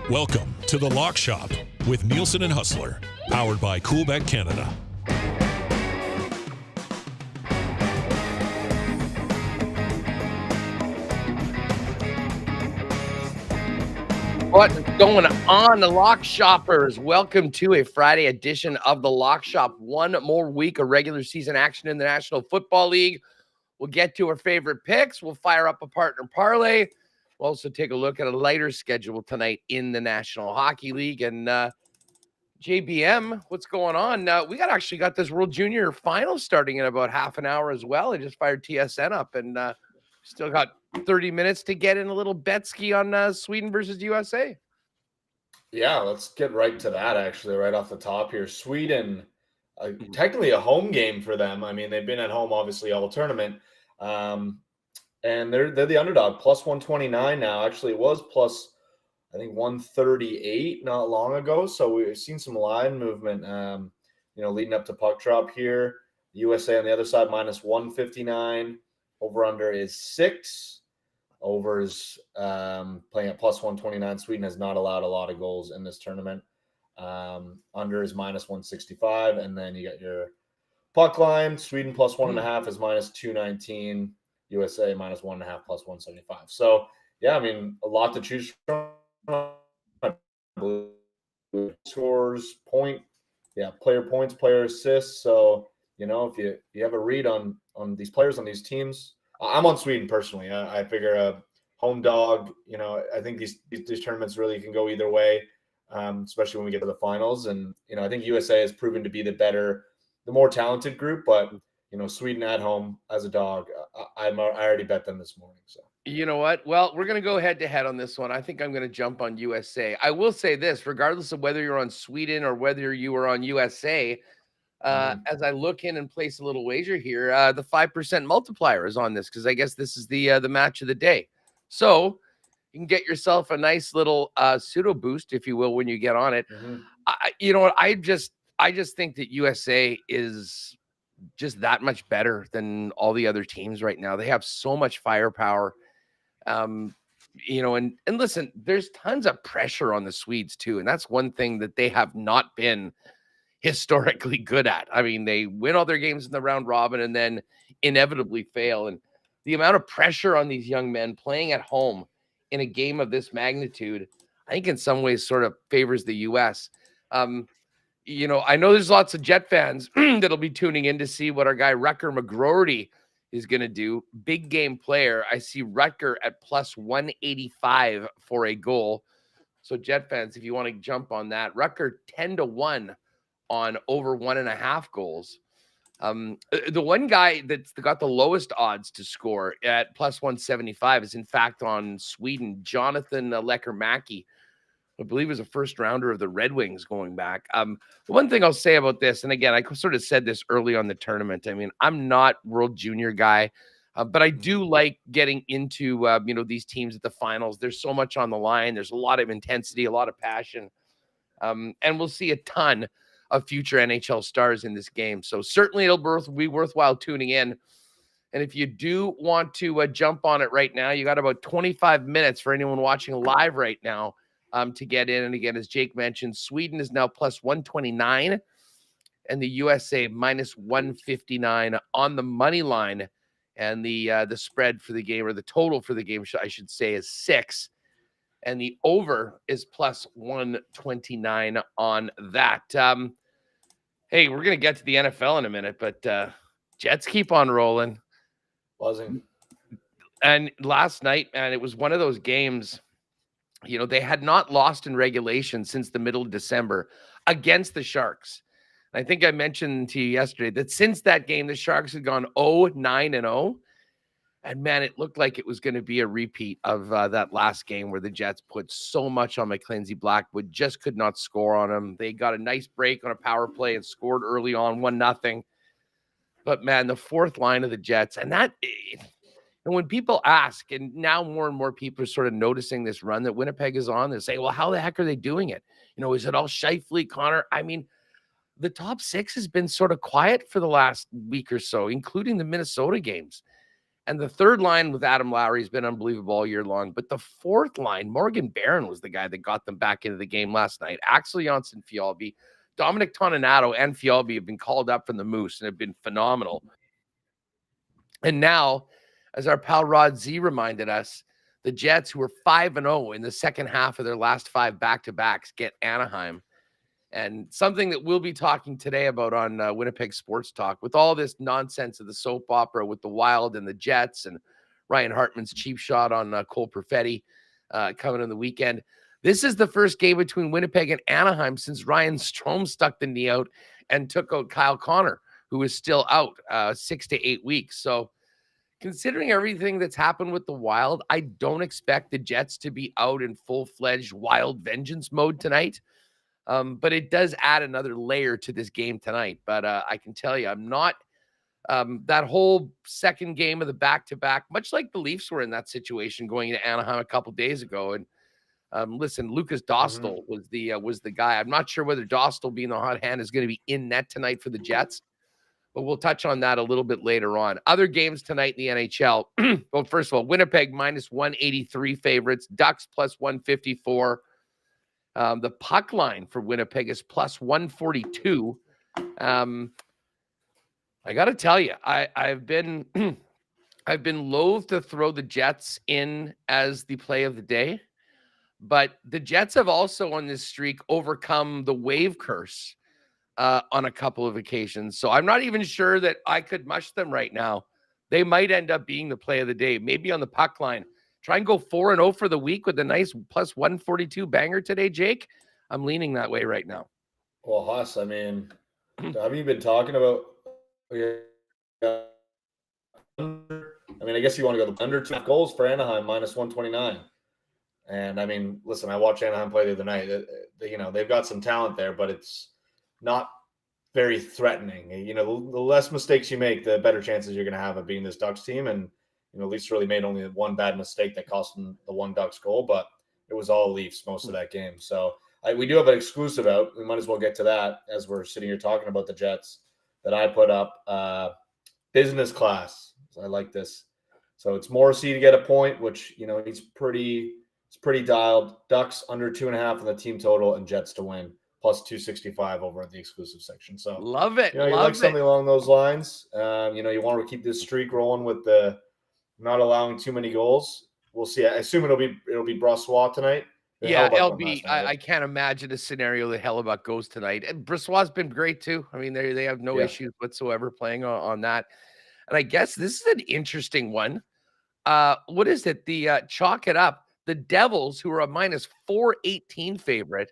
Welcome to the Lock Shop with Nielsen and Hustler, powered by Coolbet Canada. What's going on, the Lock Shoppers? Welcome to a Friday edition of the Lock Shop. One more week of regular season action in the National Football League. We'll get to our favorite picks. We'll fire up a partner parlay. We'll also take a look at a lighter schedule tonight in the National Hockey League. And JBM, what's going on? We actually got this World Junior final starting in about half an hour as well. I just fired TSN up and still got 30 minutes to get in a little Betski on Sweden versus USA. Yeah, let's get right to that, actually, right off the top here. Sweden, technically a home game for them. I mean, they've been at home, obviously, all tournament. And they're the underdog, plus 129 now. Actually, it was plus, I think, 138 not long ago. So we've seen some line movement, leading up to puck drop here. USA on the other side, minus 159. Over-under is 6. Over is playing at plus 129. Sweden has not allowed a lot of goals in this tournament. Under is minus 165. And then you got your puck line. Sweden plus 1.5 is minus 219. USA minus 1.5 plus 175. So, yeah, I mean, a lot to choose from. Scores, player points, player assists. So, if you have a read on these players on these teams, I'm on Sweden personally. I figure a home dog. I think these tournaments really can go either way, especially when we get to the finals. And I think USA has proven to be the more talented group. But Sweden at home as a dog, I already bet them this morning. So you know what? Well, we're going to go head to head on this one. I think I'm going to jump on USA. I will say this, regardless of whether you're on Sweden or whether you are on USA. As I look in and place a little wager here, the 5% multiplier is on this because I guess this is the match of the day. So you can get yourself a nice little pseudo boost, if you will, when you get on it. You know what? I just think that USA is just that much better than all the other teams right now. They have so much firepower. And listen, there's tons of pressure on the Swedes too, and that's one thing that they have not been historically good at. I mean, they win all their games in the round robin and then inevitably fail. And the amount of pressure on these young men playing at home in a game of this magnitude, I think in some ways sort of favors the US. I know there's lots of Jet fans that'll be tuning in to see what our guy Rutger McGroarty is going to do. Big game player. I see Rutger at plus 185 for a goal. So Jet fans, if you want to jump on that, Rutger 10-1 on over 1.5 goals. The one guy that's got the lowest odds to score at plus 175 is in fact on Sweden, Jonathan Lekkerimäki. I believe was a first rounder of the Red Wings going back. The one thing I'll say about this, and again, I sort of said this early on the tournament. I mean, I'm not World Junior guy, but I do like getting into, these teams at the finals. There's so much on the line. There's a lot of intensity, a lot of passion. And we'll see a ton of future NHL stars in this game. So certainly it'll be worthwhile tuning in. And if you do want to jump on it right now, you got about 25 minutes for anyone watching live right now to get in. And again, as Jake mentioned, Sweden is now plus 129 and the USA minus 159 on the money line. And the spread for the game, or the total for the game, I should say, is 6. And the over is plus 129 on that. Hey, we're going to get to the NFL in a minute, but Jets keep on rolling. Buzzing. And last night, man, it was one of those games, they had not lost in regulation since the middle of December against the Sharks. I think I mentioned to you yesterday that since that game, the Sharks had gone 0-9-0. And, man, it looked like it was going to be a repeat of that last game where the Jets put so much on Mackenzie Blackwood, just could not score on him. They got a nice break on a power play and scored early on, 1-0. But, man, the fourth line of the Jets, and when people ask, and now more and more people are sort of noticing this run that Winnipeg is on, they say, well, how the heck are they doing it? Is it all Scheifele, Connor? I mean, the top 6 has been sort of quiet for the last week or so, including the Minnesota games. And the third line with Adam Lowry has been unbelievable all year long. But the fourth line, Morgan Barron was the guy that got them back into the game last night. Axel Jonsson-Fjallby, Dominic Toninato, and Fjallby have been called up from the Moose and have been phenomenal. And now, as our pal Rod Z reminded us, the Jets, who were 5-0 in the second half of their last 5 back-to-backs, get Anaheim. And something that we'll be talking today about on Winnipeg Sports Talk, with all this nonsense of the soap opera with the Wild and the Jets and Ryan Hartman's cheap shot on Cole Perfetti coming on the weekend. This is the first game between Winnipeg and Anaheim since Ryan Strome stuck the knee out and took out Kyle Connor, who is still out 6 to 8 weeks. So considering everything that's happened with the Wild, I don't expect the Jets to be out in full-fledged Wild vengeance mode tonight. But it does add another layer to this game tonight. But I can tell you, I'm not that whole second game of the back-to-back, much like the Leafs were in that situation going into Anaheim a couple days ago. And listen, Lucas Dostal was the guy. I'm not sure whether Dostal, being the hot hand, is going to be in net tonight for the Jets, but we'll touch on that a little bit later on. Other games tonight in the NHL. Well, first of all, Winnipeg -183 favorites, Ducks +154. The puck line for Winnipeg is +142. I got to tell you, I've been I've been loath to throw the Jets in as the play of the day, but the Jets have also on this streak overcome the wave curse on a couple of occasions. So I'm not even sure that I could mush them right now. They might end up being the play of the day, maybe on the puck line. Try and go 4-0 for the week with a nice +142 banger today, Jake. I'm leaning that way right now. Well, Huss, I mean, have you been talking about? I mean, I guess you want to go under 2 goals for Anaheim -129. And I mean, listen, I watched Anaheim play the other night. They've got some talent there, but it's not very threatening. The less mistakes you make, the better chances you're going to have of beating this Ducks team. And Leafs really made only one bad mistake that cost them the one Ducks goal, but it was all Leafs most of that game. So we do have an exclusive out. We might as well get to that as we're sitting here talking about the Jets that I put up. Business class. So I like this. So it's Morrissey to get a point, which, he's pretty dialed. Ducks under 2.5 in the team total, and Jets to win +265 over at the exclusive section. So love it. You like something along those lines. You want to keep this streak rolling with the not allowing too many goals. We'll see. I assume it'll be Brossoit tonight. Yeah, LB. I can't imagine a scenario that Hellebuck goes tonight. And Brossoit's been great too. I mean, they have no issues whatsoever playing on that. And I guess this is an interesting one. What is it? The chalk it up. The Devils, who are a -418 favorite.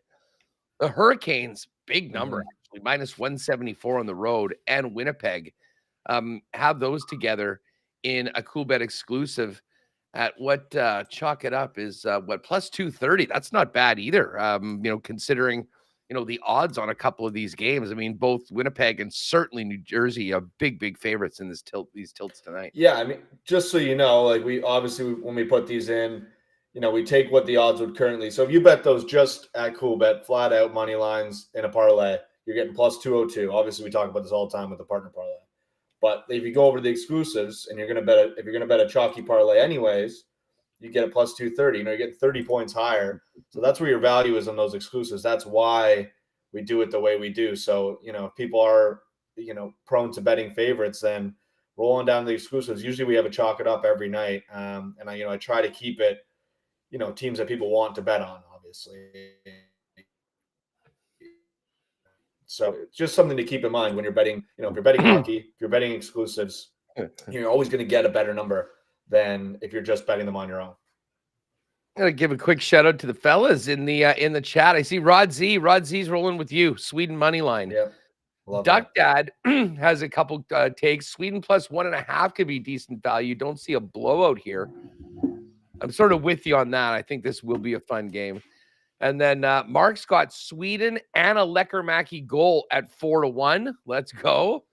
The Hurricanes, big number actually, -174 on the road, and Winnipeg have those together in a Cool Bet exclusive at what chalk it up is +230. That's not bad either. Considering the odds on a couple of these games. I mean, both Winnipeg and certainly New Jersey are big favorites in these tilts tonight. Yeah, I mean, just so you know, like we obviously when we put these in, we take what the odds would currently. So if you bet those just at Cool Bet, flat out money lines in a parlay, you're getting +202. Obviously, we talk about this all the time with the partner parlay. But if you go over to the exclusives and if you're going to bet a chalky parlay anyways, you get a +230. You get 30 points higher. So that's where your value is on those exclusives. That's why we do it the way we do. So, if people are, prone to betting favorites, then rolling down the exclusives. Usually we have a chalk it up every night. And I try to keep it, teams that people want to bet on, obviously. So it's just something to keep in mind when you're betting, if you're betting hockey, if you're betting exclusives, you're always going to get a better number than if you're just betting them on your own. I'm gonna give a quick shout out to the fellas in the chat. I see Rod Z. Rod Z's rolling with you. Sweden money line. Yeah. Duck Dad has a couple takes. Sweden +1.5 could be decent value. Don't see a blowout here. I'm sort of with you on that. I think this will be a fun game. And then Mark's got Sweden and a Lekkerimäki goal at 4-1. Let's go.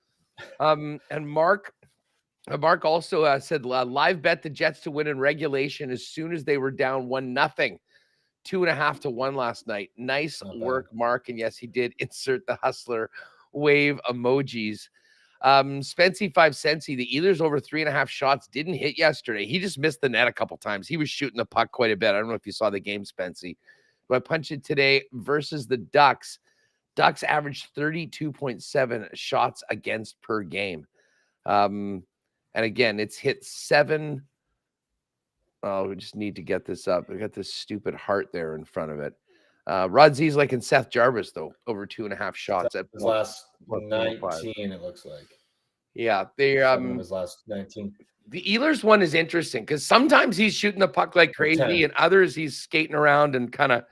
And Mark also said live bet the Jets to win in regulation as soon as they were down 1-0, 2.5 to 1 last night. Nice work, Mark. And yes, he did insert the hustler wave emojis. Spency 5 Sensi, the Ehlers over 3.5 shots didn't hit yesterday. He just missed the net a couple times. He was shooting the puck quite a bit. I don't know if you saw the game, Spency. But I punched it today versus the Ducks. Ducks averaged 32.7 shots against per game. And again, it's hit 7. Oh, we just need to get this up. We got this stupid heart there in front of it. Rod Zie's and Seth Jarvis, though, over 2.5 shots at his last 19, it looks like. Yeah, they his last 19. The Ehlers one is interesting because sometimes he's shooting the puck like crazy, and others he's skating around and kind of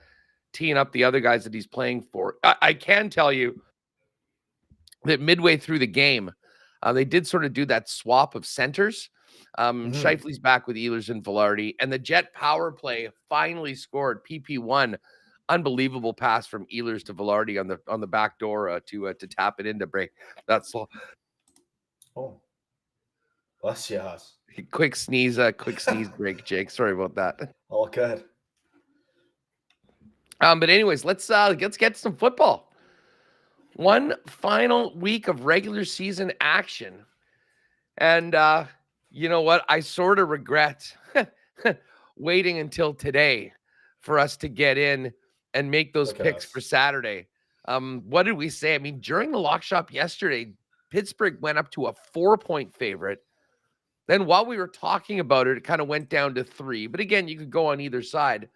teeing up the other guys that he's playing for. I can tell you that midway through the game, they did sort of do that swap of centers. Scheifele's back with Ehlers and Velarde, and the Jet power play finally scored. PP1, unbelievable pass from Ehlers to Velarde on the back door to tap it in to break. That's all. Oh, bless you. Quick sneeze break, Jake. Sorry about that. All good. But anyways, let's get some football. One final week of regular season action, and you know what? I sort of regret waiting until today for us to get in and make those picks for Saturday. What did we say? I mean, during the lock shop yesterday, Pittsburgh went up to a 4-point favorite. Then while we were talking about it, it kind of went down to 3. But again, you could go on either side.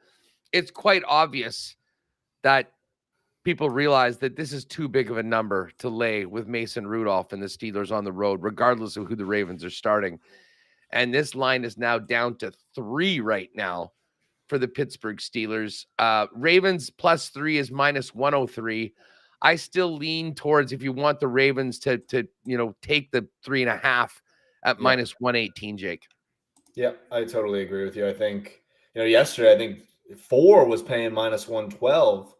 It's quite obvious that people realize that this is too big of a number to lay with Mason Rudolph and the Steelers on the road, regardless of who the Ravens are starting. And this line is now down to 3 right now for the Pittsburgh Steelers. Ravens plus 3 is minus 103. I still lean towards, if you want the Ravens to take the 3.5 at minus 118, Jake. Yeah, I totally agree with you. I think, yesterday, I think 4 was paying minus 112.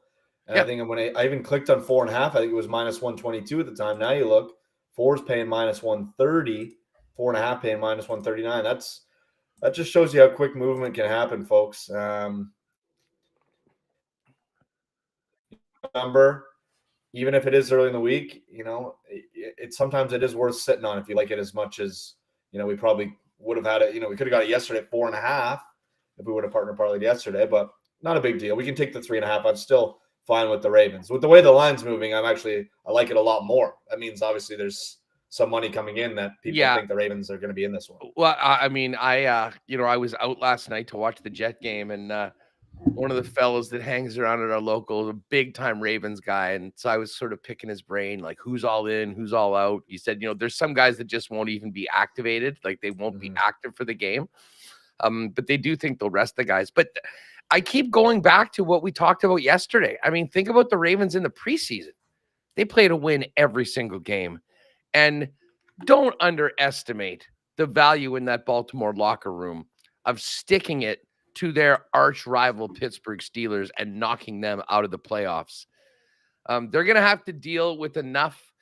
And I think when I even clicked on 4.5, I think it was minus 122 at the time. Now you look, 4 is paying minus 130, 4.5 paying minus 139. That just shows you how quick movement can happen, folks. Number, even if it is early in the week, sometimes it is worth sitting on if you like it as much as, we probably would have had it. We could have got it yesterday at 4.5 if we would have partner parlayed yesterday, but not a big deal. We can take the 3.5. I'm still fine with the Ravens. With the way the line's moving, I like it a lot more. That means obviously there's some money coming in that people think the Ravens are going to be in this one. Well, I mean, I was out last night to watch the Jet game, and one of the fellows that hangs around at our local is a big time Ravens guy. And so I was sort of picking his brain, like who's all in, who's all out. He said, there's some guys that just won't even be activated. Like they won't be active for the game. But they do think they'll rest the guys. But I keep going back to what we talked about yesterday. I mean, think about the Ravens in the preseason. They play to win every single game. And don't underestimate the value in that Baltimore locker room of sticking it to their arch rival Pittsburgh Steelers and knocking them out of the playoffs. They're going to have to deal with enough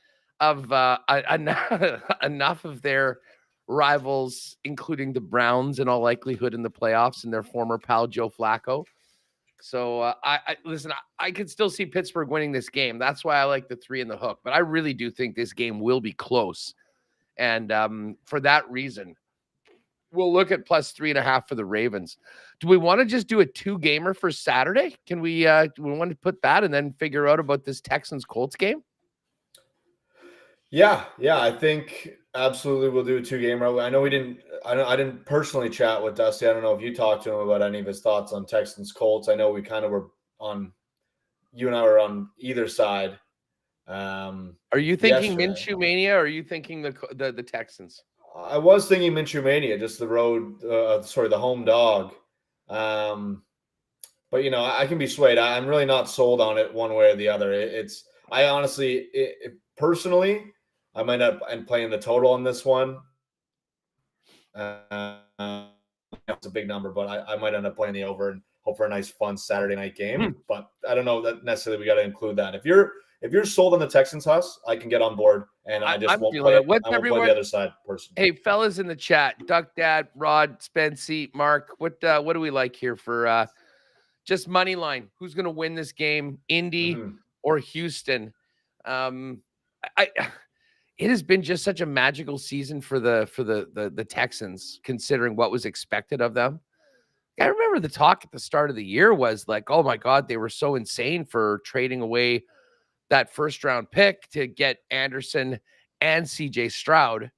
of their rivals, including the Browns in all likelihood in the playoffs, and their former pal Joe Flacco. So listen, I could still see Pittsburgh winning this game. That's why I like the 3 in the hook. But I really do think this game will be close. And for that reason, we'll look at plus 3.5 for the Ravens. Do we want to just do a 2-gamer for Saturday? Can we do we want to put that and then figure out about this Texans-Colts game? Yeah, I think absolutely we'll do a 2-gamer. I know I didn't personally chat with Dusty. I don't know if you talked to him about any of his thoughts on Texans-Colts. I know we kind of were you and I were on either side. Are you thinking Minshew Mania, or are you thinking the Texans? I was thinking Minshew Mania, just the road, the home dog. But I can be swayed. I'm really not sold on it one way or the other. I honestly, personally, I might not end playing the total on this one. It's a big number, but I might end up playing the over and hope for a nice, fun Saturday night game. But I don't know that necessarily we got to include that. If you're sold on the Texans, Huss, I can get on board, and I just won't play. I won't play the other side personally. Hey, fellas in the chat, Duck Dad, Rod, Spency, Mark, what do we like here for just money line? Who's going to win this game, Indy or Houston? it has been just such a magical season for the Texans, considering what was expected of them. I remember the talk at the start of the year was like, oh my God, they were so insane for trading away that first round pick to get Anderson and CJ Stroud,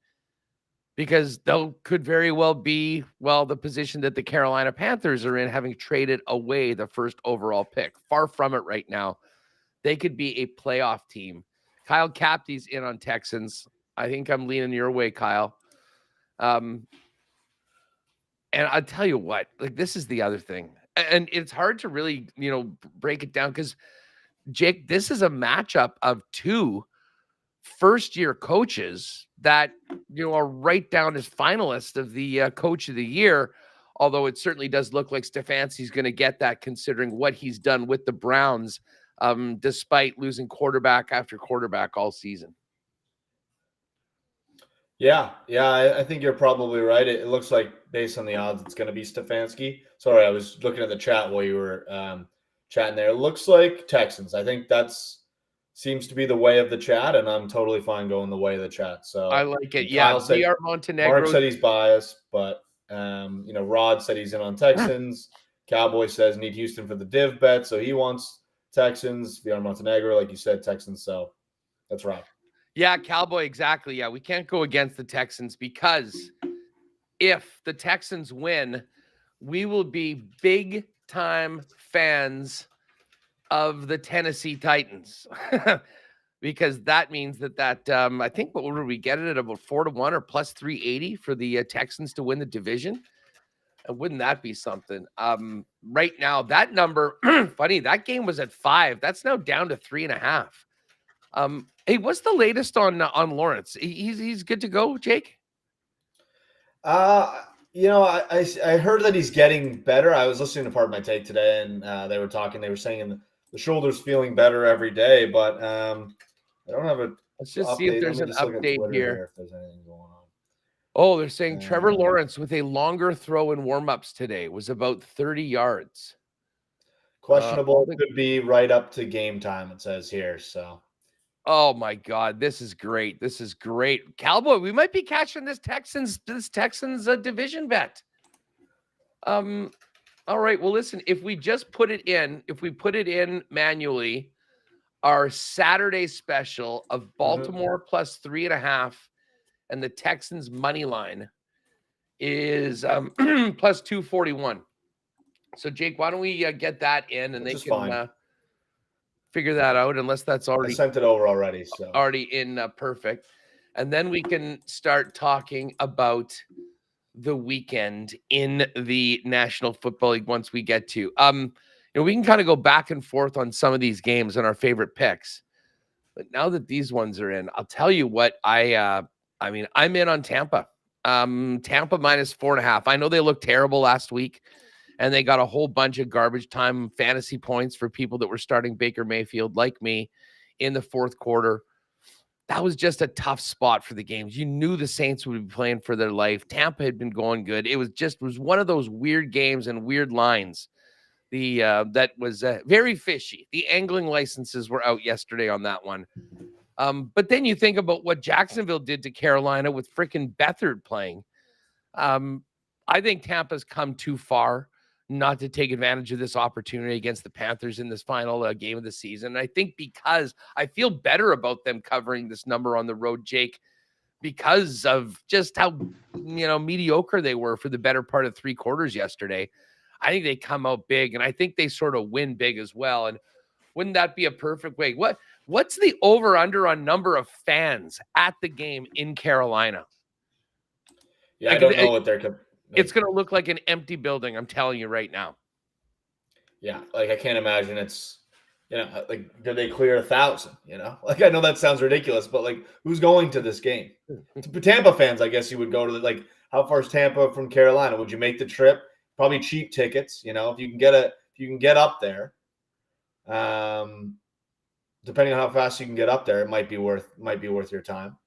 because they could very well be, well, the position that the Carolina Panthers are in, having traded away the first overall pick. Far from it right now. They could be a playoff team. Kyle Capty's in on Texans. I think I'm leaning your way, Kyle. And I'll tell you what, like, this is the other thing. And it's hard to really, break it down because, Jake, this is a matchup of two first-year coaches that, are right down as finalists of the Coach of the Year, although it certainly does look like Stefanski's going to get that, considering what he's done with the Browns, despite losing quarterback after quarterback all season. Yeah, I think you're probably right. It looks like, based on the odds, it's going to be Stefanski. Sorry, I was looking at the chat while you were chatting there. It looks like Texans. I think seems to be the way of the chat, and I'm totally fine going the way of the chat. So I like it. Kyle Yeah, said, VR Montenegro. Mark said he's biased, but Rod said he's in on Texans. Cowboy says need Houston for the div bet, so he wants Texans. VR Montenegro, like you said, Texans. So that's right. Yeah, Cowboy, exactly. Yeah, we can't go against the Texans, because if the Texans win, we will be big-time fans of the Tennessee Titans, because that means that I think, what would we get it at, about 4-1 or plus 380 for the Texans to win the division? And wouldn't that be something? Right now, that number, funny, that game was at 5. That's now down to 3.5. Hey, what's the latest on Lawrence? He's good to go, Jake? I heard that he's getting better. I was listening to Part of My Take today, and they were saying the shoulder's feeling better every day, but I don't have a Let's just update. see if there's an update here. If there's anything going on. Oh, they're saying Trevor Lawrence with a longer throw in warmups today was about 30 yards. Questionable. Could be right up to game time, it says here. So, oh my God, this is great. This is great. Cowboy, we might be catching this Texans division bet. All right. Well, listen, if we put it in manually, our Saturday special of Baltimore plus 3.5 and the Texans money line is plus 241. So, Jake, why don't we get that in, and they can figure that out, unless that's already— I sent it over already. So already in perfect. And then we can start talking about the weekend in the National Football League once we get to. We can kind of go back and forth on some of these games and our favorite picks. But now that these ones are in, I'll tell you what, I'm in on Tampa. Tampa minus 4.5. I know they looked terrible last week, and they got a whole bunch of garbage time fantasy points for people that were starting Baker Mayfield, like me, in the fourth quarter. That was just a tough spot for the games. You knew the Saints would be playing for their life. Tampa had been going good. It was one of those weird games and weird lines. That was very fishy. The angling licenses were out yesterday on that one. But then you think about what Jacksonville did to Carolina with freaking Beathard playing. I think Tampa's come too far not to take advantage of this opportunity against the Panthers in this final game of the season. And I think because I feel better about them covering this number on the road, Jake, because of just how, mediocre they were for the better part of 3 quarters yesterday. I think they come out big, and I think they sort of win big as well. And wouldn't that be a perfect way? What's the over-under on number of fans at the game in Carolina? Yeah, I don't know what they're— it's going to look like an empty building, I'm telling you right now. Yeah, like I can't imagine it's, like, did they clear 1,000? Like, I know that sounds ridiculous, but like, who's going to this game? Tampa fans, I guess you would go to like, how far is Tampa from Carolina? Would you make the trip? Probably cheap tickets, if you can get up there. Depending on how fast you can get up there, it might be worth your time.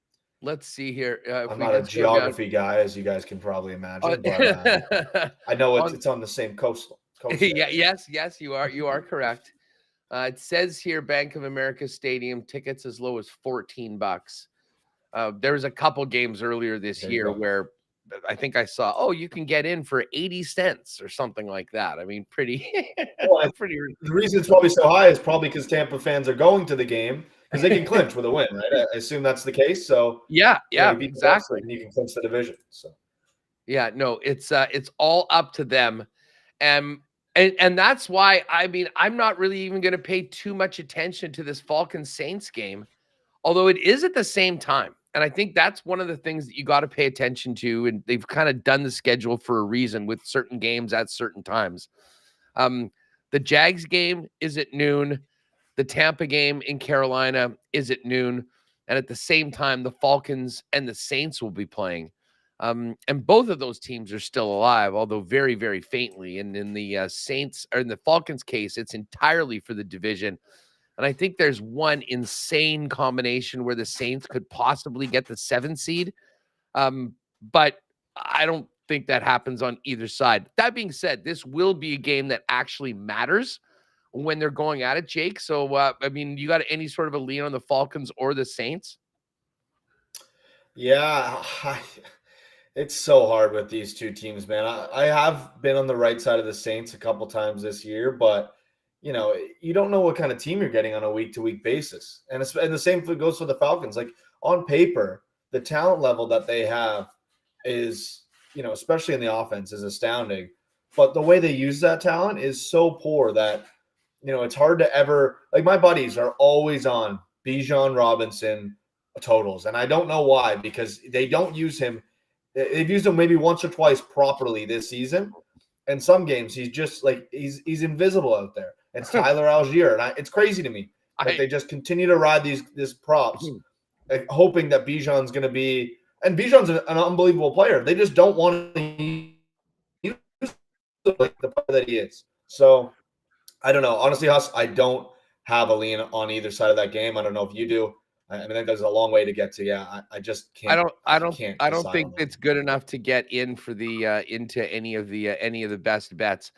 Let's see here. I'm not a geography guy, as you guys can probably imagine, but I know it's on the same coast. Yeah, yes, you are correct. It says here, Bank of America Stadium tickets as low as $14. There was a couple games earlier this year where I think I saw, oh, you can get in for 80 cents or something like that. I mean, pretty. Well, pretty. The reason it's probably so high is probably because Tampa fans are going to the game because they can clinch with a win, right? I assume that's the case. So Yeah, you beat exactly. the Bucks, and you can clinch the division. So yeah, no, it's all up to them, and that's why I mean I'm not really even going to pay too much attention to this Falcons Saints game, although it is at the same time. And I think that's one of the things that you got to pay attention to. And they've kind of done the schedule for a reason with certain games at certain times. The Jags game is at noon. The Tampa game in Carolina is at noon. And at the same time, the Falcons and the Saints will be playing. And both of those teams are still alive, although very, very faintly. And in the Saints or in the Falcons case, it's entirely for the division. And I think there's one insane combination where the Saints could possibly get the 7 seed. But I don't think that happens on either side. That being said, this will be a game that actually matters when they're going at it, Jake. So, I mean, you got any sort of a lean on the Falcons or the Saints? Yeah, it's so hard with these two teams, man. I have been on the right side of the Saints a couple times this year, but you know, you don't know what kind of team you're getting on a week-to-week basis. And the same goes for the Falcons. Like on paper, the talent level that they have is, you know, especially in the offense, is astounding. But the way they use that talent is so poor that, you know, it's hard to ever – like my buddies are always on Bijan Robinson totals. And I don't know why, because they don't use him. They've used him maybe once or twice properly this season. And some games he's just like he's invisible out there. It's Tyler Algier, and it's crazy to me that they just continue to ride these props, like, hoping that Bijan's going to be. And Bijan's an unbelievable player. They just don't want to use the player that he is. So I don't know. Honestly, Huss, I don't have a lean on either side of that game. I don't know if you do. I mean, there's a long way to get to. Yeah, I just can't. I don't think it's good enough to get in for the into any of the best bets.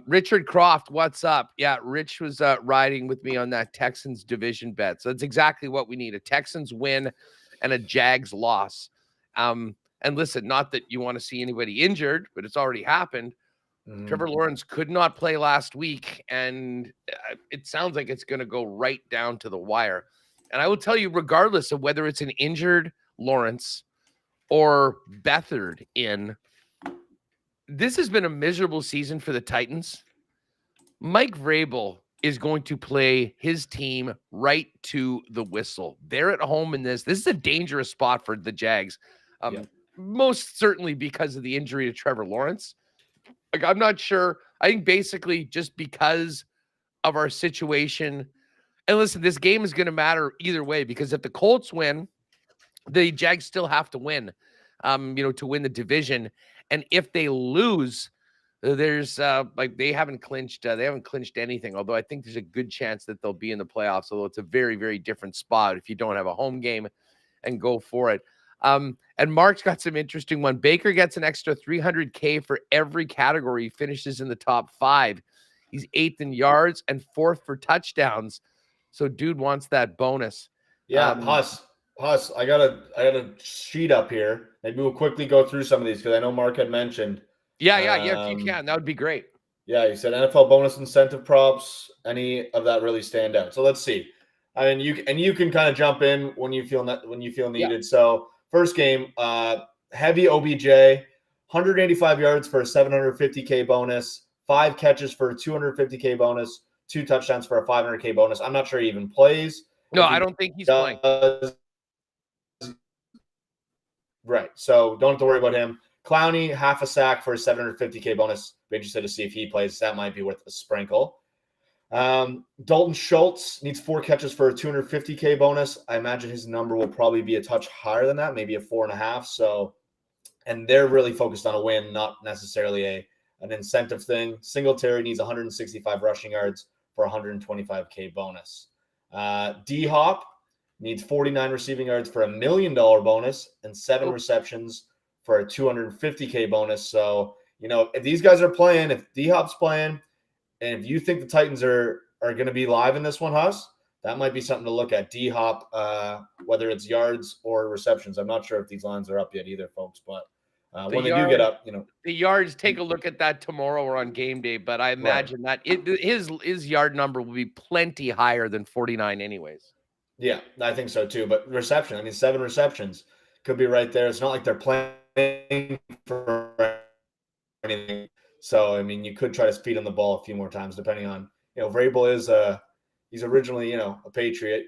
Richard Croft, what's up? Yeah, Rich was riding with me on that Texans division bet. So that's exactly what we need: a Texans win and a Jags loss. And listen, not that you want to see anybody injured, but it's already happened. Trevor Lawrence could not play last week, and it sounds like it's going to go right down to the wire. And I will tell you, regardless of whether it's an injured Lawrence or Beathard in, this has been a miserable season for the Titans. Mike Vrabel is going to play his team right to the whistle. They're at home in this. This is a dangerous spot for the Jags, most certainly because of the injury to Trevor Lawrence. Like, I'm not sure. I think basically just because of our situation. And listen, this game is going to matter either way, because if the Colts win, the Jags still have to win, to win the division. And if they lose, there's they haven't clinched anything. Although I think there's a good chance that they'll be in the playoffs. Although it's a very, very different spot if you don't have a home game and go for it. And Mark's got some interesting one. Baker gets an extra $300K for every category. He finishes in the top 5. He's 8th in yards and 4th for touchdowns. So dude wants that bonus. Yeah, Huss, I got a sheet up here. Maybe we'll quickly go through some of these because I know Mark had mentioned. Yeah, if you can, that would be great. Yeah, he said NFL bonus incentive props. Any of that really stand out? So let's see. I mean, you can kind of jump in when you feel needed. Yeah. So first game, heavy OBJ, 185 yards for a 750K bonus, 5 catches for a 250K bonus, 2 touchdowns for a 500K bonus. I'm not sure he even plays. No, I don't think he's playing. Right. So don't have to worry about him. Clowney, half a sack for a 750K bonus. Be interested to see if he plays. That might be worth a sprinkle. Dalton Schultz needs 4 catches for a 250K bonus. I imagine his number will probably be a touch higher than that, maybe a 4.5. So, and they're really focused on a win, not necessarily an incentive thing. Singletary needs 165 rushing yards for 125K bonus. D-Hop needs 49 receiving yards for $1 million bonus and 7 receptions for a 250K bonus. So, you know, if these guys are playing, if D-Hop's playing, and if you think the Titans are going to be live in this one, Huss, that might be something to look at. D-Hop, whether it's yards or receptions. I'm not sure if these lines are up yet either, folks, but when they do get up, the yards, take a look at that tomorrow or on game day, but I imagine that his yard number will be plenty higher than 49 anyways. Yeah, I think so too. But reception, I mean, 7 receptions could be right there. It's not like they're playing for anything. So, I mean, you could try to speed on the ball a few more times, depending on, Vrabel is he's originally, a Patriot.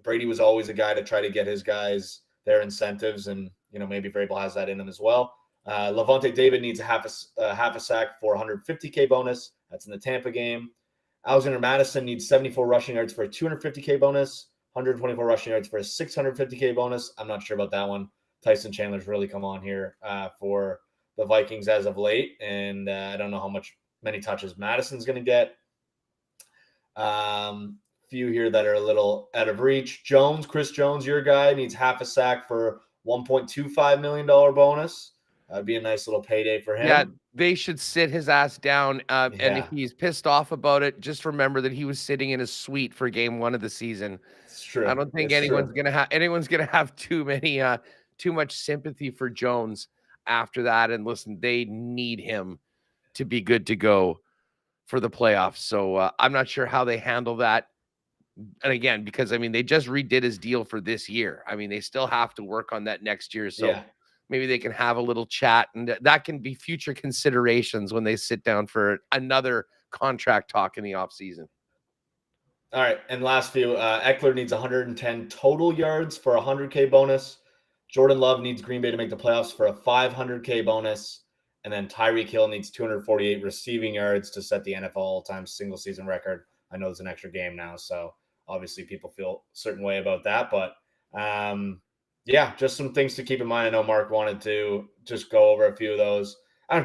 Brady was always a guy to try to get his guys their incentives, and, maybe Vrabel has that in him as well. Levante David needs a half a sack for 150K bonus. That's in the Tampa game. Alexander Madison needs 74 rushing yards for a 250K bonus, 124 rushing yards for a 650K bonus. I'm not sure about that one. Tyson Chandler's really come on here for the Vikings as of late, and I don't know how many touches Madison's going to get. Few here that are a little out of reach. Chris Jones, your guy, needs half a sack for $1.25 million bonus. That'd be a nice little payday for him. Yeah, they should sit his ass down. And if he's pissed off about it, just remember that he was sitting in his suite for game 1 of the season. It's true. I don't think anyone's gonna have too much sympathy for Jones after that. And listen, they need him to be good to go for the playoffs. So I'm not sure how they handle that. And again, because I mean, they just redid his deal for this year. I mean, they still have to work on that next year. So maybe they can have a little chat, and that can be future considerations when they sit down for another contract talk in the offseason. All right, and last few, Eckler needs 110 total yards for a 100K bonus. Jordan Love needs Green Bay to make the playoffs for a 500K bonus. And then Tyreek Hill needs 248 receiving yards to set the NFL all-time single-season record. I know there's an extra game now, so obviously people feel a certain way about that. But, just some things to keep in mind. I know Mark wanted to just go over a few of those.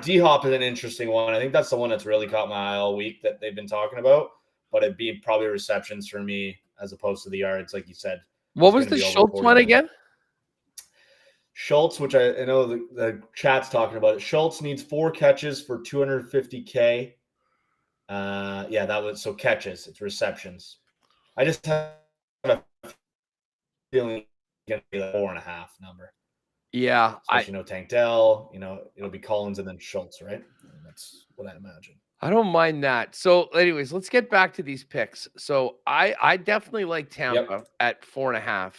D-Hop is an interesting one. I think that's the one that's really caught my eye all week that they've been talking about. But it'd be probably receptions for me as opposed to the yards, like you said. What was the Schultz one again? Schultz, which I know the chat's talking about it. Schultz needs 4 catches for 250K. So catches. It's receptions. I just have a feeling it's going to be the 4.5 number. Yeah. Especially Tank Dell. It'll be Collins and then Schultz, right? That's what I imagine. I don't mind that. So anyways, let's get back to these picks. So I definitely like Tampa at 4.5.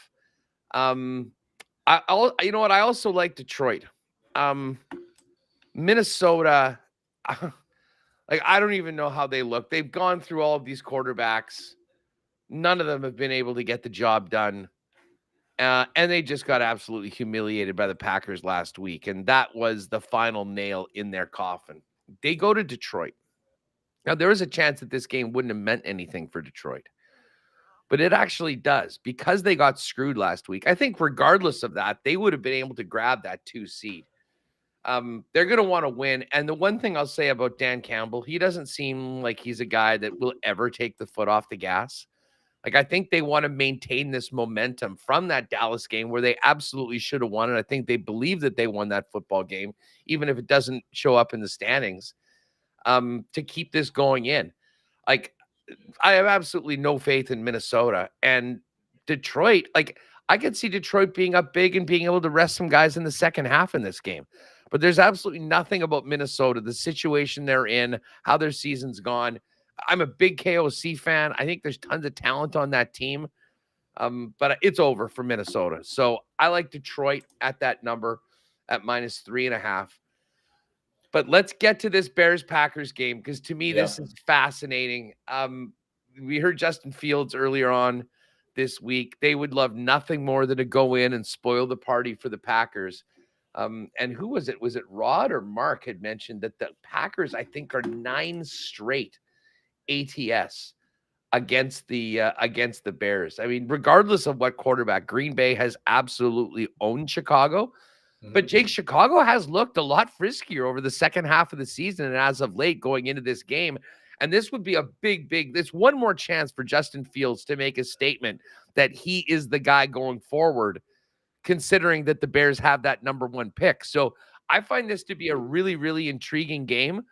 You know what? I also like Detroit. Minnesota, I don't even know how they look. They've gone through all of these quarterbacks. None of them have been able to get the job done. And they just got absolutely humiliated by the Packers last week. And that was the final nail in their coffin. They go to Detroit. Now, there is a chance that this game wouldn't have meant anything for Detroit. But it actually does, because they got screwed last week. I think regardless of that, they would have been able to grab that 2 seed. They're going to want to win. And the one thing I'll say about Dan Campbell, he doesn't seem like he's a guy that will ever take the foot off the gas. I think they want to maintain this momentum from that Dallas game where they absolutely should have won. And I think they believe that they won that football game, even if it doesn't show up in the standings, to keep this going in. I have absolutely no faith in Minnesota and Detroit. I could see Detroit being up big and being able to rest some guys in the second half in this game. But there's absolutely nothing about Minnesota, the situation they're in, how their season's gone. I'm a big KOC fan. I think there's tons of talent on that team. But it's over for Minnesota. So I like Detroit at that number at -3.5. But let's get to this Bears-Packers game, because to me, this is fascinating. We heard Justin Fields earlier on this week. They would love nothing more than to go in and spoil the party for the Packers. And who was it? Was it Rod or Mark had mentioned that the Packers, I think, are 9 straight ATS against the Bears. I mean, regardless of what quarterback, Green Bay has absolutely owned Chicago. But Jake, Chicago has looked a lot friskier over the second half of the season and as of late going into this game. And this would be a this one more chance for Justin Fields to make a statement that he is the guy going forward, considering that the Bears have that number 1 pick. So I find this to be a really, really intriguing game.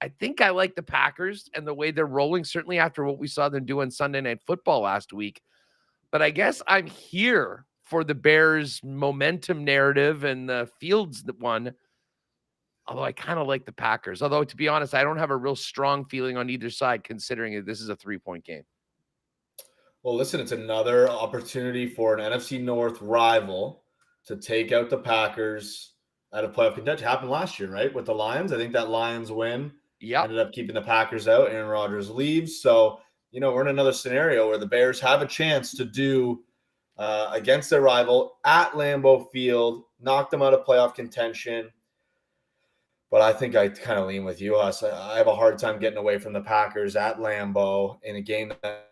I think I like the Packers and the way they're rolling, certainly after what we saw them do on Sunday Night Football last week. But I guess I'm here for the Bears momentum narrative and the Fields one. Although I kind of like the Packers. Although, to be honest, I don't have a real strong feeling on either side, considering that this is a 3-point game. Well, listen, it's another opportunity for an NFC North rival to take out the Packers out of playoff contention. It happened last year, right? With the Lions. I think that Lions win ended up keeping the Packers out. Aaron Rodgers leaves. So, we're in another scenario where the Bears have a chance to do against their rival at Lambeau Field, knock them out of playoff contention. But I think I kind of lean with you, Huss. I have a hard time getting away from the Packers at Lambeau in a game that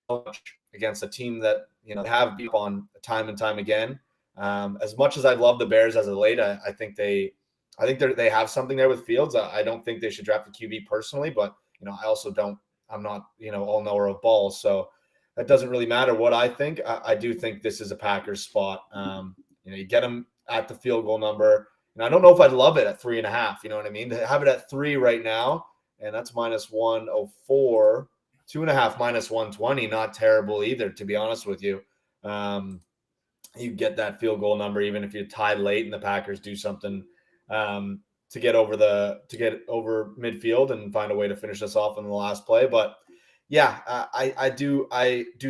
so much against a team that have beat on time and time again. As much as I love the Bears as of late, I think they have something there with Fields. I don't think they should draft the QB personally, but I also don't. I'm not all knower of balls, so that doesn't really matter what I think. I do think this is a Packers spot. You get them at the field goal number, and I don't know if I'd love it at 3.5. You know what I mean? To have it at 3 right now, and that's -104. 2.5 -120, not terrible either, to be honest with you. You get that field goal number even if you're tied late and the Packers do something to get over midfield and find a way to finish us off on the last play. But yeah, I do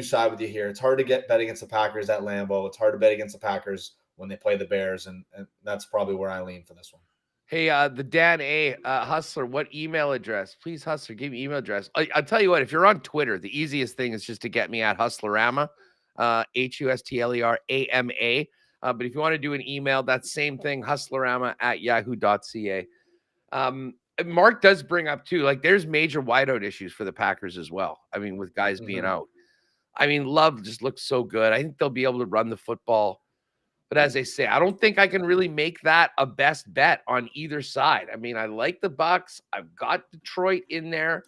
side with you here. It's hard to bet against the Packers at Lambeau. It's hard to bet against the Packers when they play the Bears, and that's probably where I lean for this one. Hey, the Dan A. Hustler, what email address? Please, Hustler, give me email address. I'll tell you what, if you're on Twitter, the easiest thing is just to get me at Hustlerama, HUSTLERAMA. But if you want to do an email, that same thing, hustlerama@yahoo.ca. Mark does bring up, too, like there's major wideout issues for the Packers as well. I mean, with guys being out. I mean, Love just looks so good. I think they'll be able to run the football. But as I say, I don't think I can really make that a best bet on either side. I mean, I like the Bucks. I've got Detroit in there.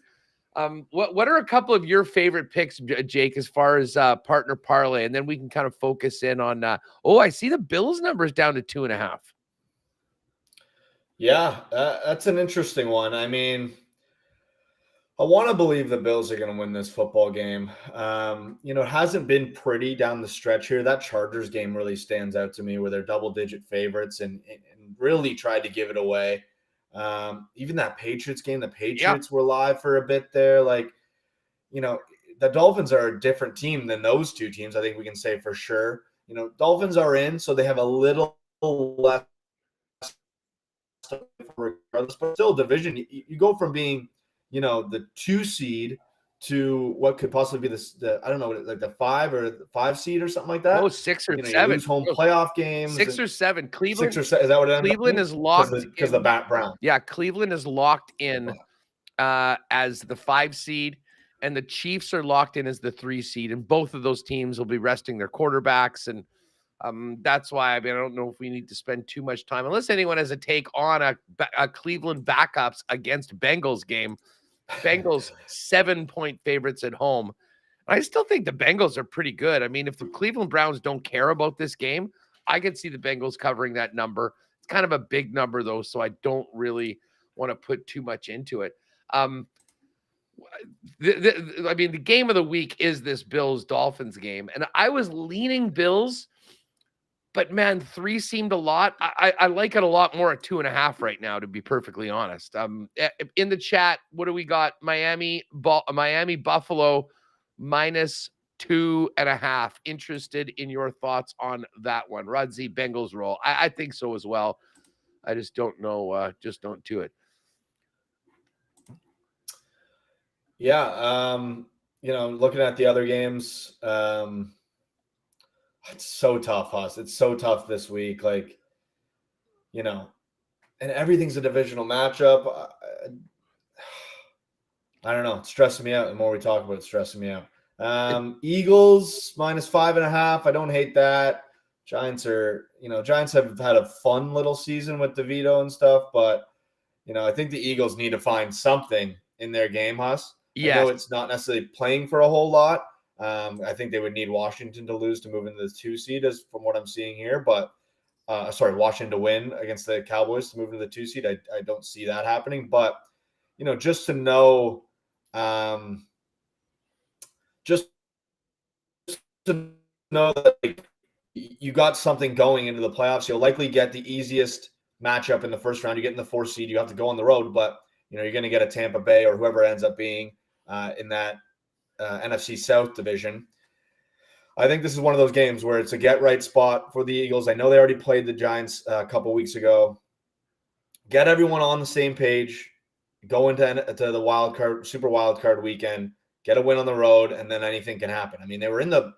What are a couple of your favorite picks, Jake, as far as partner parlay? And then we can kind of focus in on, I see the Bills numbers down to 2.5. Yeah, that's an interesting one. I mean, I want to believe the Bills are going to win this football game. It hasn't been pretty down the stretch here. That Chargers game really stands out to me where they're double-digit favorites and really tried to give it away. Even that Patriots game, the Patriots were live for a bit there. Like, the Dolphins are a different team than those two teams. I think we can say for sure. Dolphins are in, so they have a little less regardless, but still division. You go from being the 2 seed to what could possibly be the I don't know, like the 5 seed or something like that. 6 or 7. You lose home playoff games. 6 or 7. Cleveland. 6 or 7. Is that what it ended Cleveland up is locked because the Brown. Yeah, Cleveland is locked in as the 5 seed, and the Chiefs are locked in as the 3 seed, and both of those teams will be resting their quarterbacks, and that's why I don't know if we need to spend too much time, unless anyone has a take on a Cleveland backups against Bengals game. Bengals 7-point favorites at home. I still think the Bengals are pretty good. I mean, if the Cleveland Browns don't care about this game, I could see the Bengals covering that number. It's kind of a big number, though, so I don't really want to put too much into it. The game of the week is this Bills-Dolphins game, and I was leaning Bills, but, man, 3 seemed a lot. I like it a lot more at 2.5 right now, to be perfectly honest. In the chat, what do we got? Miami, Buffalo, -2.5. Interested in your thoughts on that one. Rudsy, Bengals roll. I think so as well. I just don't know. Just don't do it. Yeah. Looking at the other games, it's so tough, Huss. It's so tough this week. Like, and everything's a divisional matchup. I don't know. It's stressing me out. The more we talk about it, it's stressing me out. Eagles -5.5. I don't hate that. Giants have had a fun little season with DeVito and stuff, but, I think the Eagles need to find something in their game, Huss. Yes. I know it's not necessarily playing for a whole lot. I think they would need Washington to lose to move into the 2 seed, as from what I'm seeing here. But Washington to win against the Cowboys to move into the 2 seed. I don't see that happening. But just to know, just to know that like, you got something going into the playoffs. You'll likely get the easiest matchup in the first round. You get in the 4th seed. You have to go on the road, but you're going to get a Tampa Bay or whoever ends up being in that NFC South division. I think this is one of those games where it's a get-right spot for the Eagles. I know they already played the Giants a couple weeks ago. Get everyone on the same page. Go into the super wild card weekend. Get a win on the road, and then anything can happen. I mean, they were in the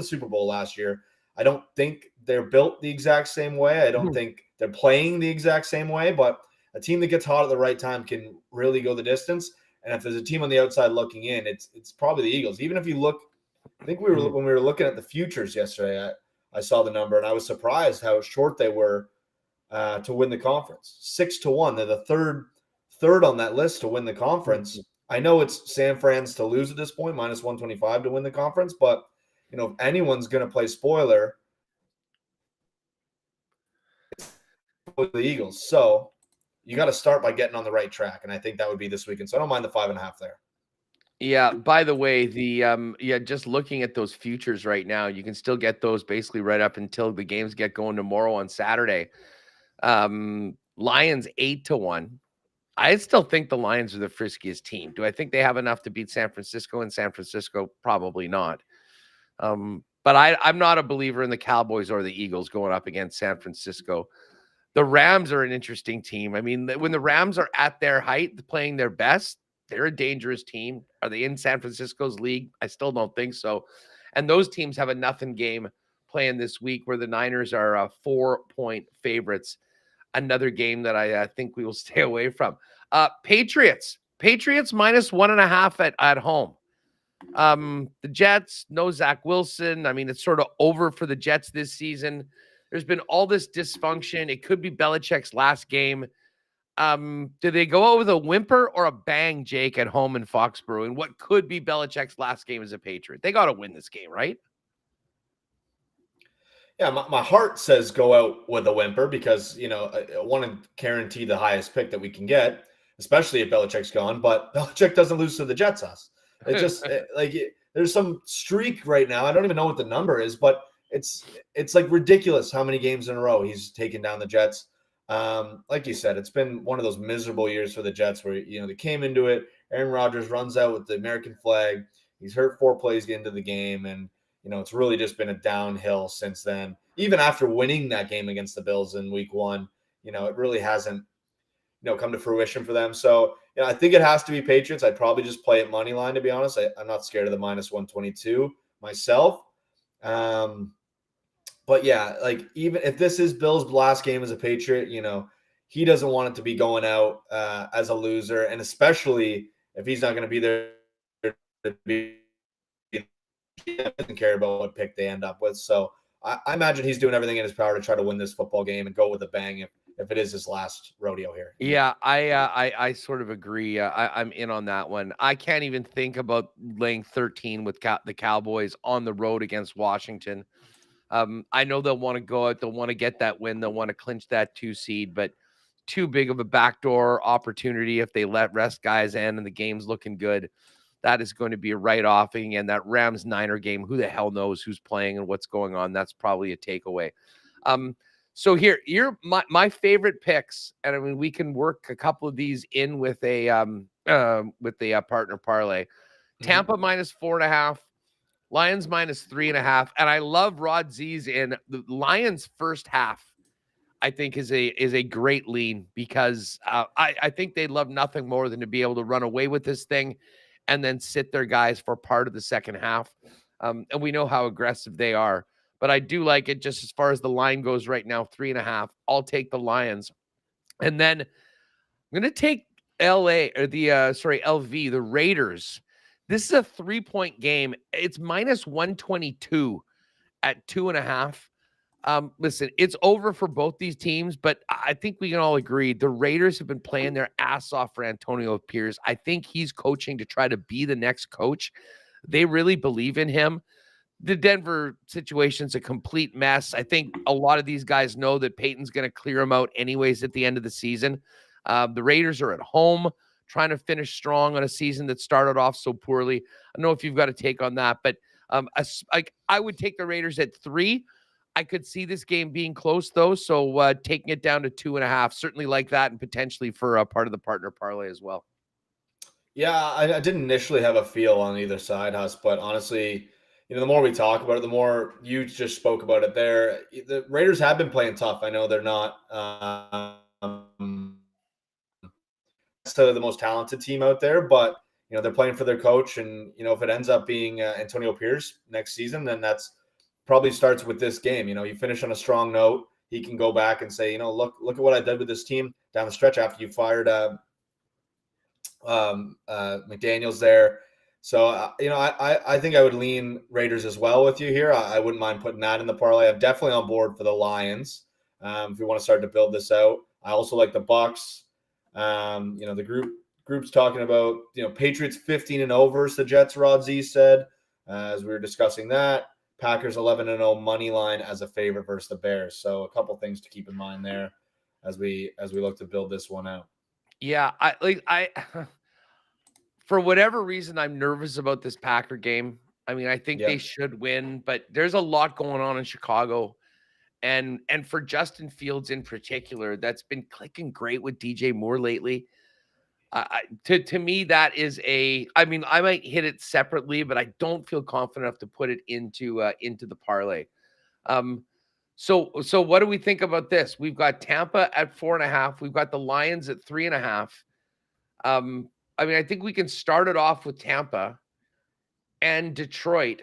Super Bowl last year. I don't think they're built the exact same way. I don't think they're playing the exact same way, but a team that gets hot at the right time can really go the distance. And if there's a team on the outside looking in, it's probably the Eagles. Even if you look, I think when we were looking at the futures yesterday, I saw the number and I was surprised how short they were to win the conference. 6-1. They're the third on that list to win the conference. I know it's San Fran's to lose at this point, -125 to win the conference, but if anyone's going to play spoiler, it's the Eagles. So you got to start by getting on the right track, and I think that would be this weekend. So I don't mind the 5.5 there. Yeah. By the way, just looking at those futures right now, you can still get those basically right up until the games get going tomorrow on Saturday. Lions 8-1. I still think the Lions are the friskiest team. Do I think they have enough to beat San Francisco? In San Francisco, probably not. But I'm not a believer in the Cowboys or the Eagles going up against San Francisco. The Rams are an interesting team. I mean, when the Rams are at their height, playing their best, they're a dangerous team. Are they in San Francisco's league? I still don't think so. And those teams have a nothing game playing this week where the Niners are 4-point favorites. Another game that I think we will stay away from. Patriots -1.5 at home. The Jets, no Zach Wilson. I mean, it's sort of over for the Jets this season. There's been all this dysfunction. It could be Belichick's last game. Do they go out with a whimper or a bang, Jake, at home in Foxborough? And what could be Belichick's last game as a Patriot? They got to win this game, right? Yeah, my heart says go out with a whimper because, I want to guarantee the highest pick that we can get, especially if Belichick's gone. But Belichick doesn't lose to the Jets us. It just there's some streak right now. I don't even know what the number is, but it's like ridiculous how many games in a row he's taken down the Jets. Like you said, it's been one of those miserable years for the Jets where, they came into it. Aaron Rodgers runs out with the American flag. He's hurt 4 plays into the game. And, it's really just been a downhill since then. Even after winning that game against the Bills in week 1, it really hasn't, come to fruition for them. So, I think it has to be Patriots. I'd probably just play at money line, to be honest. I'm not scared of the -122 myself. But yeah, like even if this is Bill's last game as a Patriot, he doesn't want it to be going out as a loser. And especially if he's not going to be there to be, he doesn't care about what pick they end up with. So I imagine he's doing everything in his power to try to win this football game and go with a bang if it is his last rodeo here. Yeah, I sort of agree. I'm in on that one. I can't even think about laying 13 with the Cowboys on the road against Washington. I know they'll want to go out. They'll want to get that win. They'll want to clinch that 2 seed, but too big of a backdoor opportunity if they let rest guys in and the game's looking good. That is going to be a write-off. And that Rams-Niner game, who the hell knows who's playing and what's going on? That's probably a takeaway. So here, my favorite picks, and I mean we can work a couple of these in with a partner parlay. Tampa -4.5, Lions -3.5, and I love Rod Z's in the Lions first half. I think is a great lean because I think they'd love nothing more than to be able to run away with this thing, and then sit their guys for part of the second half. And we know how aggressive they are. But I do like it just as far as the line goes right now, 3.5. I'll take the Lions. And then I'm going to take LV, the Raiders. This is a 3-point game. It's -122 at 2.5. Listen, it's over for both these teams, but I think we can all agree the Raiders have been playing their ass off for Antonio Pierce. I think he's coaching to try to be the next coach. They really believe in him. The Denver situation's a complete mess. I think a lot of these guys know that Peyton's going to clear them out anyways at the end of the season. The Raiders are at home. trying to finish strong on a season that started off so poorly. I don't know if you've got a take on that, but I would take the Raiders at 3. I could see this game being close though, so taking it down to 2.5, certainly like that, and potentially for a part of the partner parlay as well. Yeah, I didn't initially have a feel on either side, Huss, but honestly, the more we talk about it, the more you just spoke about it there. The Raiders have been playing tough. I know they're not necessarily the most talented team out there, but they're playing for their coach, and if it ends up being Antonio Pierce next season, then that's probably starts with this game. You finish on a strong note, he can go back and say, look at what I did with this team down the stretch after you fired McDaniels there. So, I think I would lean Raiders as well with you here. I wouldn't mind putting that in the parlay. I'm definitely on board for the Lions. If we want to start to build this out, I also like the Bucks. The group's talking about, Patriots 15-0 versus the Jets, Rod Z said, as we were discussing that. Packers 11-0 money line as a favorite versus the Bears. So a couple things to keep in mind there as we look to build this one out. Yeah, I for whatever reason, I'm nervous about this Packer game. I mean, I think they should win, but there's a lot going on in Chicago. And for Justin Fields in particular, that's been clicking great with DJ Moore lately. To me, that is I mean, I might hit it separately, but I don't feel confident enough to put it into the parlay. So what do we think about this? We've got Tampa at 4.5. We've got the Lions at 3.5. I mean, I think we can start it off with Tampa and Detroit.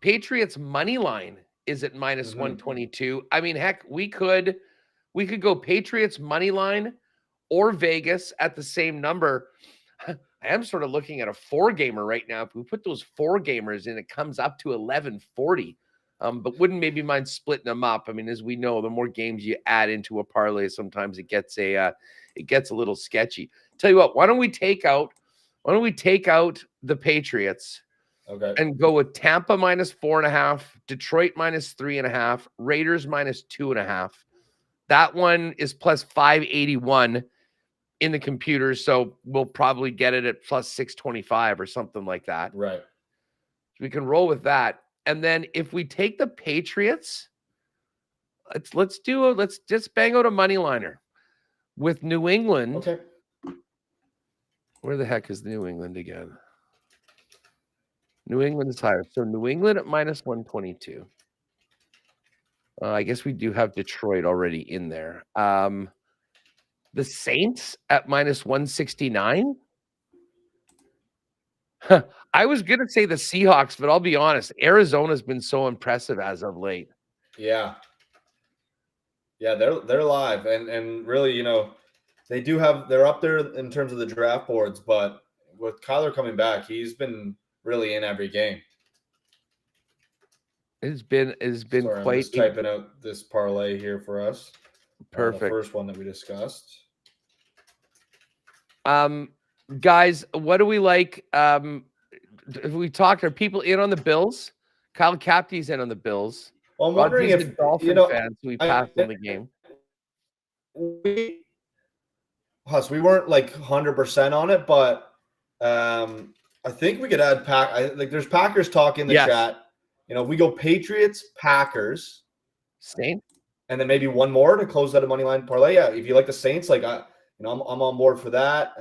Patriots money line is at minus 122. I mean, heck, we could go Patriots money line or Vegas at the same number. I am sort of looking at a 4-gamer right now. If we put those 4-gamers in, it comes up to 1140. But wouldn't maybe mind splitting them up. I mean, as we know, the more games you add into a parlay, sometimes it gets a little sketchy. Tell you what, why don't we take out the Patriots? Okay. And go with Tampa minus 4.5, Detroit minus 3.5, Raiders minus 2.5. That one is plus 581 in the computer, so we'll probably get it at plus 625 or something like that. Right. We can roll with that. And then if we take the Patriots, let's just bang out a money liner with New England. Okay. Where the heck is New England again? New England is higher. So New England at minus 122. I guess we do have Detroit already in there. The Saints at minus 169. I was going to say the Seahawks, but I'll be honest. Arizona's been so impressive as of late. Yeah. Yeah, they're live. And really, they're up there in terms of the draft boards, but with Kyler coming back, he's been really in every game. It's been Sorry, quite. I'm just typing out this parlay here for us. Perfect. The first one that we discussed. Guys, what do we like? We talked. Are people in on the Bills? Kyle Capty's in on the Bills. Well, I'm wondering if the Dolphin fans we passed on the game. We weren't like 100% on it, but I think we could add there's Packers talk in the chat. We go Patriots, Packers, Saints, and then maybe one more to close out a money line parlay. Yeah, if you like the Saints, I'm on board for that.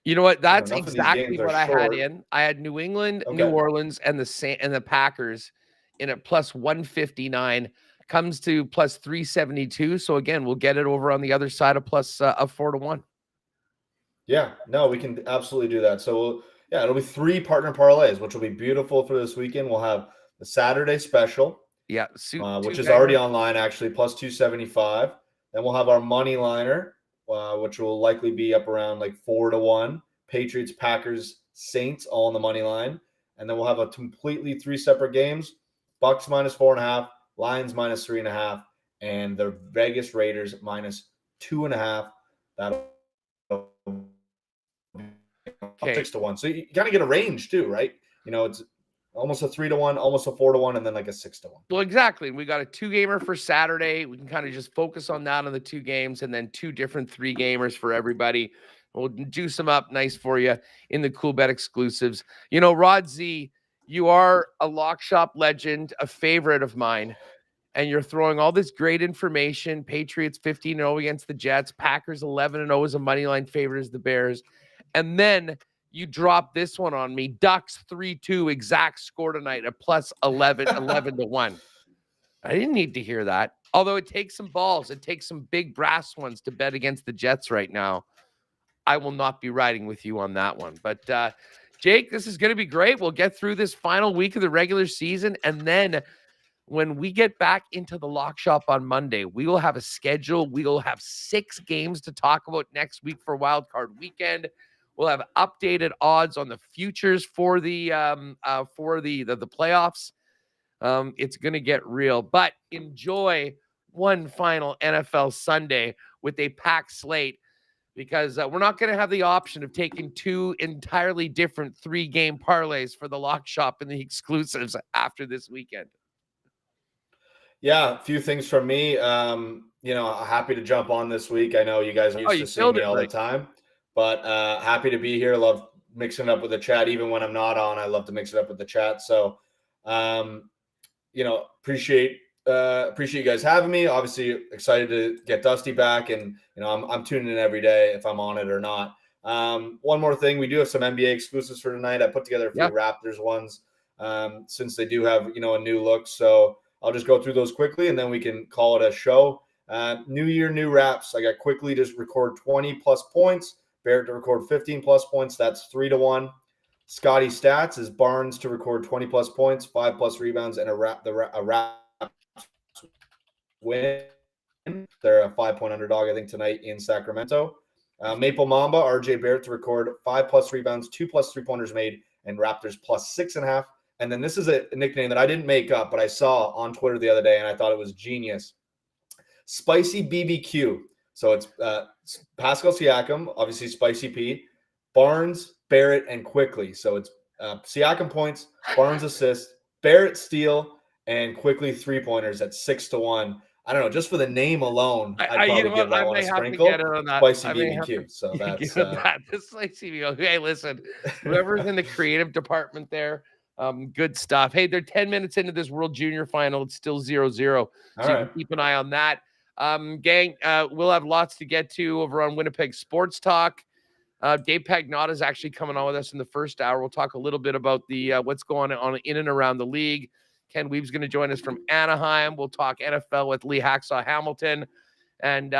You know what? That's exactly what I had in. I had New England, New Orleans, and the Packers in at plus 159. Comes to plus 372. So again, we'll get it over on the other side of plus 4-1. Yeah, no, we can absolutely do that. So it'll be 3 partner parlays, which will be beautiful for this weekend. We'll have the Saturday special, which is already online actually, plus 275. Then we'll have our money liner, which will likely be up around like 4-1. Patriots, Packers, Saints, all on the money line. And then we'll have a completely 3 separate games. Bucks minus 4.5, Lions minus 3.5, and the Vegas Raiders minus 2.5. That'll 6-1. So you kind of get a range too, right? It's almost a 3-1, almost a 4-1, and then like a 6-1. Well, exactly. We got a 2-gamer for Saturday. We can kind of just focus on that on the 2 games, and then 2 different 3-gamers for everybody. We'll juice them up nice for you in the Cool Bet exclusives. You know, Rod Z, you are a lock shop legend, a favorite of mine, and you're throwing all this great information. Patriots 15-0 against the Jets, Packers 11-0 as a money line favorite as the Bears. And then you drop this one on me. Ducks 3-2 exact score tonight at plus 11 to 1. I didn't need to hear that. Although it takes some balls, it takes some big brass ones to bet against the Jets right now. I will not be riding with you on that one. But Jake, this is going to be great. We'll get through this final week of the regular season. And then when we get back into the lock shop on Monday, we will have a schedule. We will have 6 games to talk about next week for Wild Card Weekend. We'll have updated odds on the futures for the playoffs. It's going to get real, but enjoy one final NFL Sunday with a packed slate, because we're not going to have the option of taking 2 entirely different 3-game parlays for the lock shop and the exclusives after this weekend. Yeah, a few things from me. Happy to jump on this week. I know you guys are used to seeing me all the time, but happy to be here. Love mixing it up with the chat. Even when I'm not on, I love to mix it up with the chat. So, appreciate you guys having me. Obviously excited to get Dusty back, and I'm tuning in every day if I'm on it or not. One more thing, we do have some NBA exclusives for tonight. I put together a few Raptors ones since they do have a new look. So I'll just go through those quickly, and then we can call it a show. New year, new raps. I got Quickly to record 20 plus points, Barrett to record 15 plus points. That's 3-1. Scotty Stats is Barnes to record 20 plus points, 5 plus rebounds, and a Raps win. They're a 5-point underdog, I think, tonight in Sacramento. Maple Mamba, RJ Barrett to record 5 plus rebounds, 2 plus 3-pointers made, and Raptors plus 6.5. And then this is a nickname that I didn't make up, but I saw on Twitter the other day, and I thought it was genius. Spicy BBQ. So it's Pascal Siakam, obviously Spicy P, Barnes, Barrett, and Quickly. So it's Siakam points, Barnes assist, Barrett steal, and Quickly 3-pointers at 6-1. I don't know, just for the name alone, I'd probably give that one a sprinkle. Spicy BBQ. So that's the Spicy BBQ. Hey, listen, whoever's in the creative department there, good stuff. Hey, they're 10 minutes into this World Junior final. It's still 0-0. So you can keep an eye on that. Gang, we'll have lots to get to over on Winnipeg Sports Talk. Dave Pagnotta is actually coming on with us in the first hour. We'll talk a little bit about the what's going on in and around the league. Ken Weave's going to join us from Anaheim. We'll talk NFL with Lee Hacksaw Hamilton. And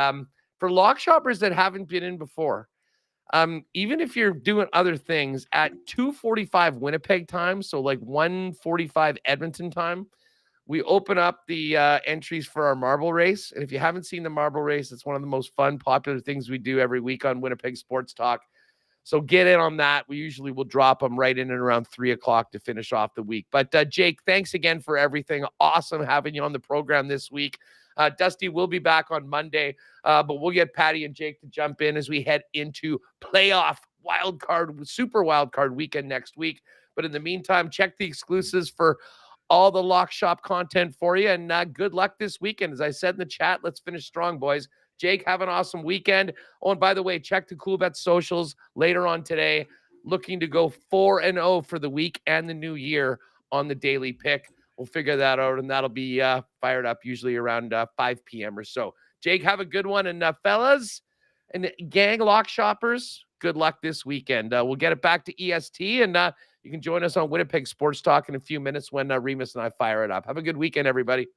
for lock shoppers that haven't been in before, even if you're doing other things, at 2:45 Winnipeg time, so like 1:45 Edmonton time, we open up the entries for our marble race. And if you haven't seen the marble race, it's one of the most fun, popular things we do every week on Winnipeg Sports Talk. So get in on that. We usually will drop them right in and around 3 o'clock to finish off the week. But Jake, thanks again for everything. Awesome having you on the program this week. Dusty will be back on Monday, but we'll get Patty and Jake to jump in as we head into playoff super wild card weekend next week. But in the meantime, check the exclusives for all the lock shop content for you, and good luck this weekend. As I said in the chat, let's finish strong, boys. Jake, have an awesome weekend. Oh, and by the way, check the Cool Bet socials later on today. Looking to go 4-0 for the week and the new year on the daily pick. We'll figure that out, and that'll be fired up usually around 5 p.m. or so. Jake, have a good one. And fellas and gang lock shoppers, good luck this weekend. We'll get it back to EST, and you can join us on Winnipeg Sports Talk in a few minutes when Remus and I fire it up. Have a good weekend, everybody.